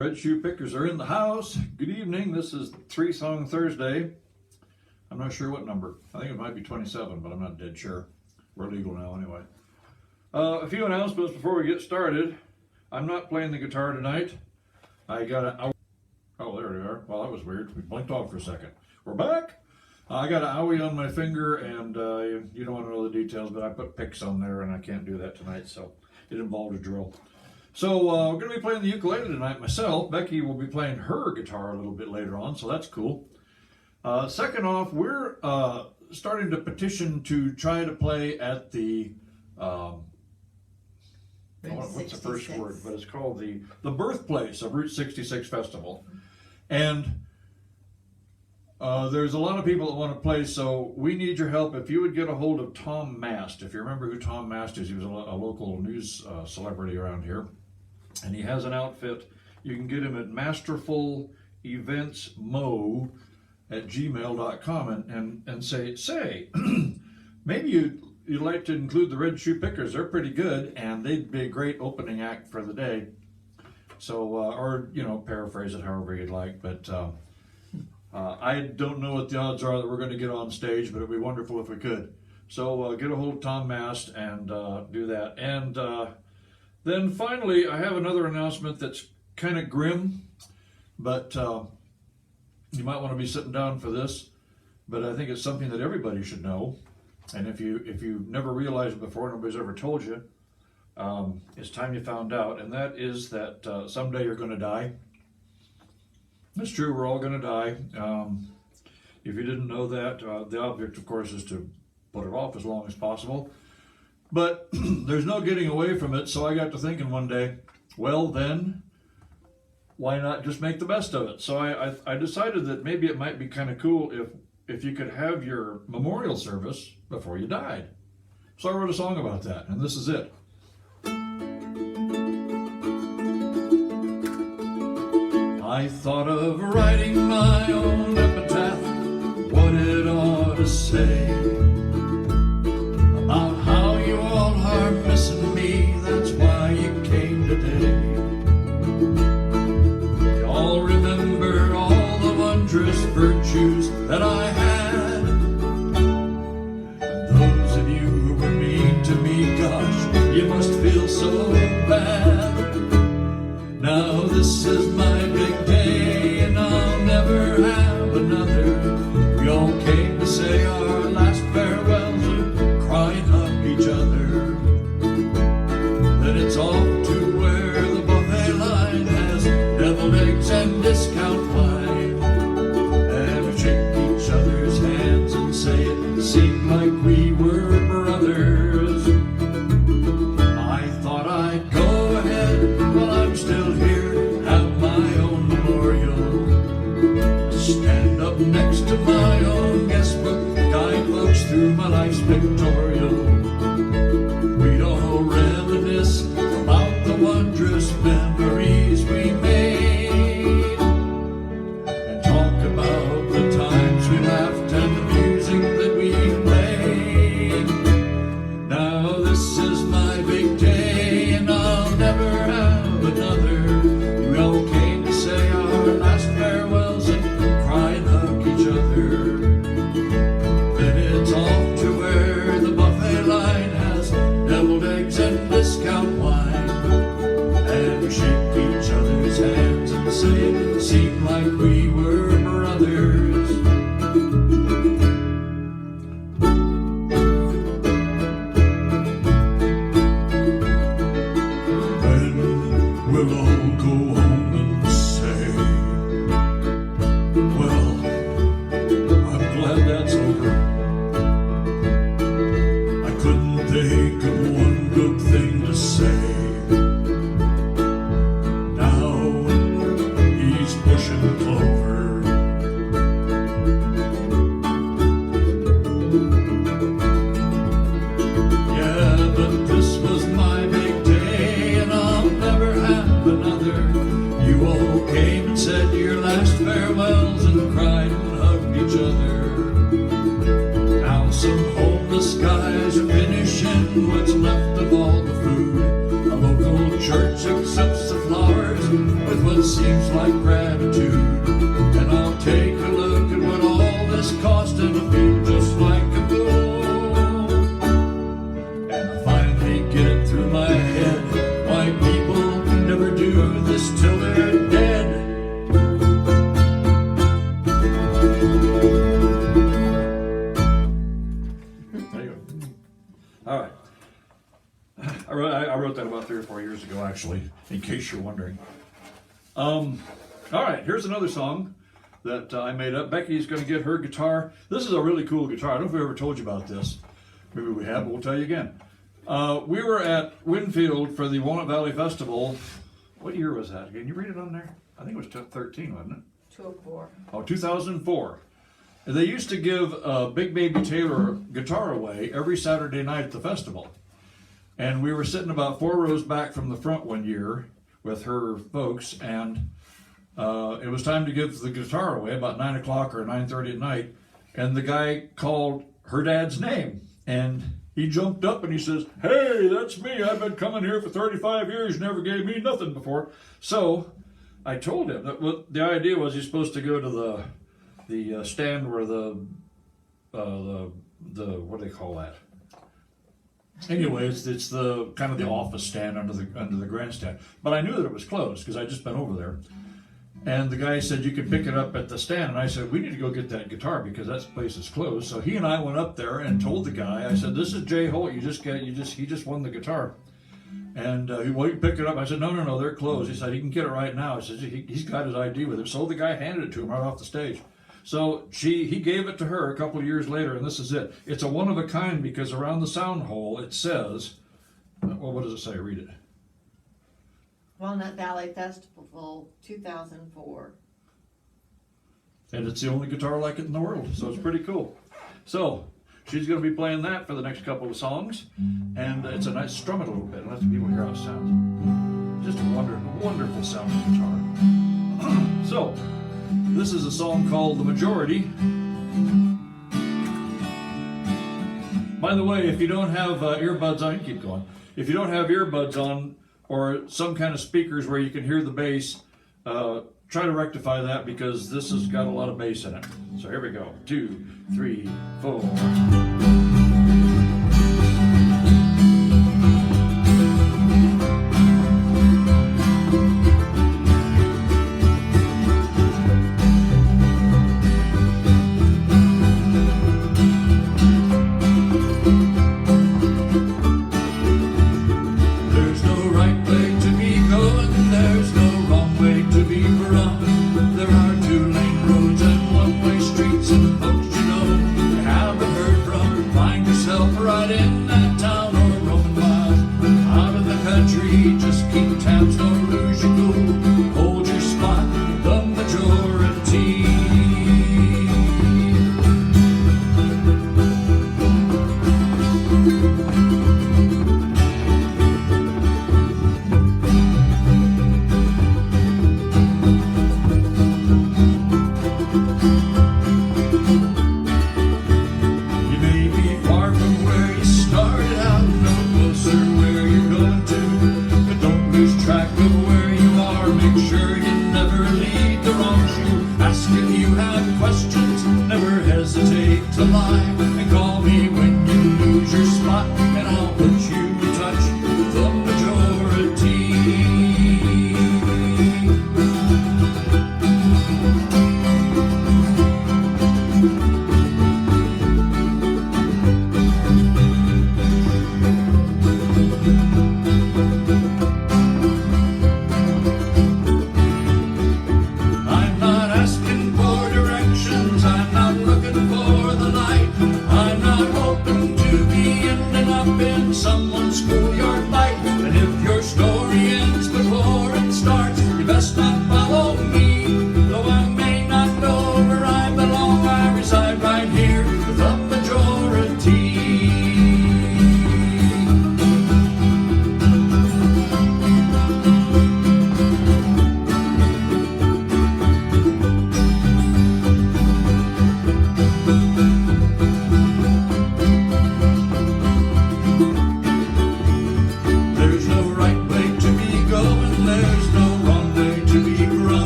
Red Shoe Pickers are in the house. Good evening. This is Three Song Thursday. I'm not sure what number. I think it might be 27, but I'm not dead sure. We're legal now anyway. A few announcements before we get started. I'm not playing the guitar tonight. I got a... Oh, there we are. Well, that was weird. We blinked off for a second. We're back. I got an owie on my finger, and you don't want to know the details, but I put picks on there, and I can't do that tonight, so it involved a drill. So we're going to be playing the ukulele tonight myself. Becky will be playing her guitar a little bit later on, so that's cool. Second off, we're starting to petition to try to play at the, what's the first word? But it's called the birthplace of Route 66 Festival. And there's a lot of people that want to play, so we need your help. If you would get a hold of Tom Mast, if you remember who Tom Mast is, he was a local news celebrity around here. And he has an outfit. You can get him at masterfuleventsmo@gmail.com and say, maybe you'd like to include the Red Shoe Pickers. They're pretty good, and they'd be a great opening act for the day. So, or, paraphrase it however you'd like. But I don't know what the odds are that we're going to get on stage, but it'd be wonderful if we could. So get a hold of Tom Mast and do that. And then finally, I have another announcement that's kind of grim, but you might want to be sitting down for this. But I think it's something that everybody should know. And if you never realized it before, nobody's ever told you, it's time you found out. And that is that someday you're going to die. That's true, we're all going to die. If you didn't know that, the object, of course, is to put it off as long as possible. But there's no getting away from it, so I got to thinking one day, well then, why not just make the best of it? So I decided that maybe it might be kind of cool if you could have your memorial service before you died. So I wrote a song about that, and this is it. I thought of writing my own epitaph, what it ought to say about how you all are missing me, that's why you came today. You all remember all the wondrous virtues that I had, and those of you who were mean to me, gosh, you must feel so bad. Now this is my big day, and I'll never have another. We all came to say our last farewells and cry and hug each other. Then it's off to where the buffet line has deviled eggs and discount wine, and we shake each other's hands and say it seemed like we were brothers. I thought I'd go ahead while I'm still here, have my own memorial, stand up next to my own guest book, guide folks through my life's pictorial. We'd all reminisce about the wondrous memories we made, and talk about the times we laughed and the music that we played. Now this is my big day, and I'll never have another. We all came to say our last farewells and cry and hug each other. Then it's off to where the buffet line has deviled eggs and discount wine, and we shake each other's hands and say it seemed like we were brothers. Then we'll all go home and say, well, I'm glad that's over. I couldn't think of one good thing to say. Now he's pushing clover. Yeah, but this was my big day, and I'll never have another. You all came and said your last farewells and cried and hugged each other. Now some homeless guys are finishing what's left of all the food. A local church accepts the flowers with it seems like gratitude. And I'll take a look at what all this cost and I feel just like a fool. And I finally get it through my head why people never do this till they're dead. There you go. All right. I wrote that about 3 or 4 years ago, actually, in case you're wondering. All right, here's another song that I made up. Becky's going to get her guitar. This is a really cool guitar. I don't know if we ever told you about this. Maybe we have, but we'll tell you again. We were at Winfield for the Walnut Valley Festival. What year was that? Can you read it on there? I think it was 13, wasn't it? 2004. Oh, 2004. They used to give Big Baby Taylor guitar away every Saturday night at the festival. And we were sitting about 4 rows back from the front one year with her folks, and it was time to give the guitar away about 9 o'clock or 9:30 at night. And the guy called her dad's name, and he jumped up and he says, "Hey, that's me. I've been coming here for 35 years. Never gave me nothing before." So I told him that what the idea was, he's supposed to go to the stand where the what do they call that? Anyways, it's the kind of the office stand under the grandstand. But I knew that it was closed because I'd just been over there. And the guy said you could pick it up at the stand. And I said, we need to go get that guitar because that place is closed. So he and I went up there and told the guy, I said, "This is Jay Holt. He just won the guitar." And he, "Well, you can pick it up." I said, no, they're closed. He said, "He can get it right now." I said, he's got his ID with him. So the guy handed it to him right off the stage. So he gave it to her a couple of years later, and this is it. It's a one of a kind because around the sound hole it says, well, what does it say? Read it. Walnut Valley Festival 2004. And it's the only guitar like it in the world, so it's pretty cool. So she's going to be playing that for the next couple of songs, and it's a nice strum it a little bit and let the people hear how it sounds. Just a wonderful sounding guitar. So this is a song called "The Majority." By the way, if you don't have earbuds on, keep going. If you don't have earbuds on or some kind of speakers where you can hear the bass, try to rectify that because this has got a lot of bass in it. So here we go. 2, 3, 4. There's no right way to be going, there's no wrong way to be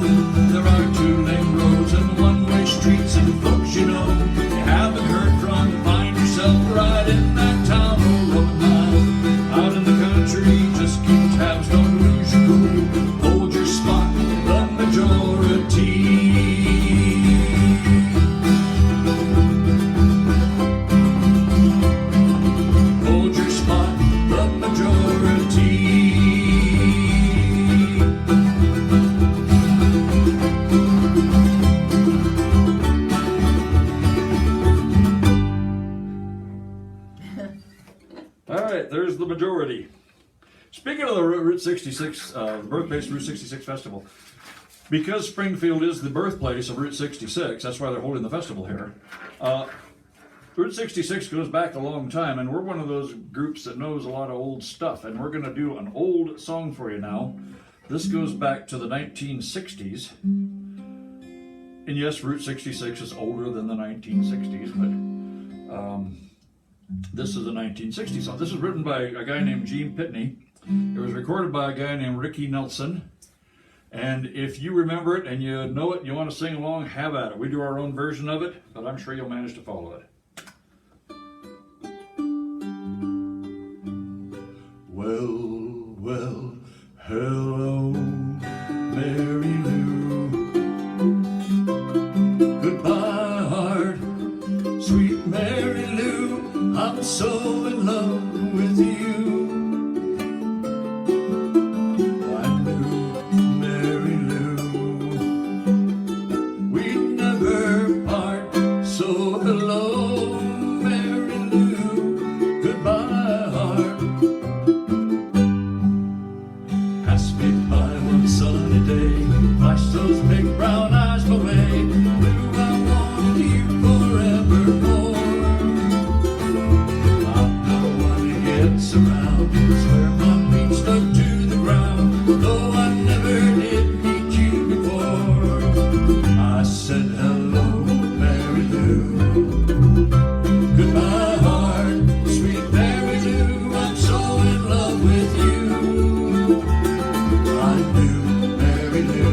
There are two-lane roads and one-way streets, and folks you know you haven't heard from find yourself right in that town or road mile. Out in the country, just keep tabs, don't lose your cool. Hold your spot, the majority. Hold your spot, the majority. All right, there's the majority. Speaking of the Route 66, birthplace Route 66 Festival, because Springfield is the birthplace of Route 66, that's why they're holding the festival here. Route 66 goes back a long time, and we're one of those groups that knows a lot of old stuff, and we're going to do an old song for you now. This goes back to the 1960s. And yes, Route 66 is older than the 1960s, but this is a 1960s song. This is written by a guy named Gene Pitney. It was recorded by a guy named Ricky Nelson. And if you remember it and you know it and you want to sing along, have at it. We do our own version of it, but I'm sure you'll manage to follow it. Well, well, hello, Mary Lou. Goodbye, heart, sweet Mary Lou. I'm so in love with you. I knew Mary Lou. We'd never part, so hello, Mary Lou. Goodbye, heart. Pass me by one sunny day, flash those big brown eyes my way. Lou, I wanted you forevermore. I'm the one who gets around, swear my feet stuck to the ground, though I never did meet you before. I said hello, Mary Lou. Goodbye, heart, sweet Mary Lou. I'm so in love with you. I knew Mary Lou.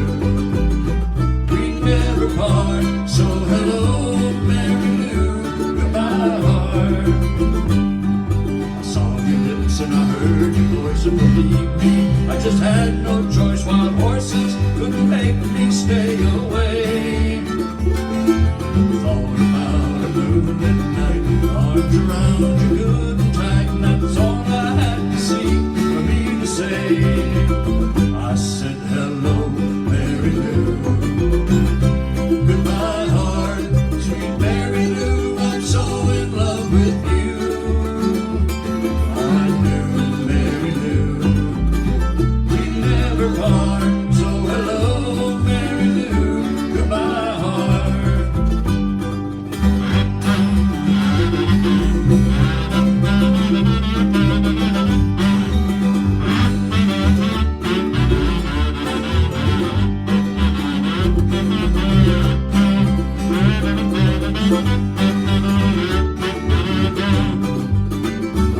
We never part, so hello, Mary Lou. Goodbye, heart. I saw your lips and I heard your voice, and believe me, I just had no choice. Wild horses couldn't make me stay away. Thought about a moonlit night, arms around you good and tight, and that's all I had to see for me to say. I said hello, Mary Lou. Goodbye, heart, sweet Mary Lou. I'm so in love with you. I knew Mary Lou. We never part, so hello, Mary Lou. Goodbye, heart.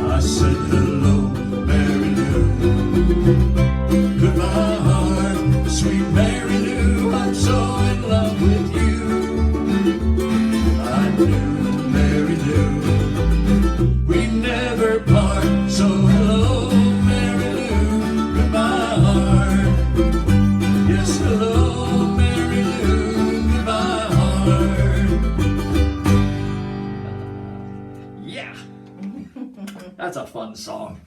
I said hello, Mary Lou. Goodbye, heart, sweet Mary Lou. I'm so in love with you. I knew Mary Lou. We never part, so hello, Mary Lou. Goodbye, heart. Yes, hello, Mary Lou. Goodbye, heart. Yeah. That's a fun song.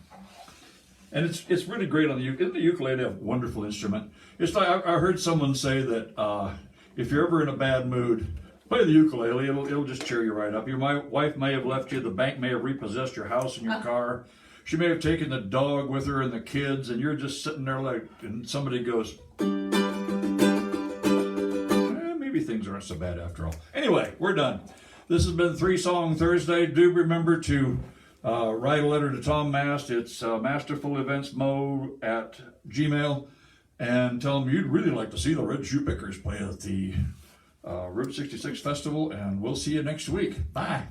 And it's really great on the ukulele. The ukulele, a wonderful instrument. It's like I heard someone say that if you're ever in a bad mood, play the ukulele. It'll just cheer you right up. Your wife may have left you. The bank may have repossessed your house and your car. She may have taken the dog with her and the kids, and you're just sitting there like, and somebody goes, maybe things aren't so bad after all. Anyway, we're done. This has been 3 Song Thursday. Do remember to write a letter to Tom Mast. It's masterfulleventsmo@gmail, and tell him you'd really like to see the Red Shoe Pickers play at the Route 66 Festival, and we'll see you next week. Bye.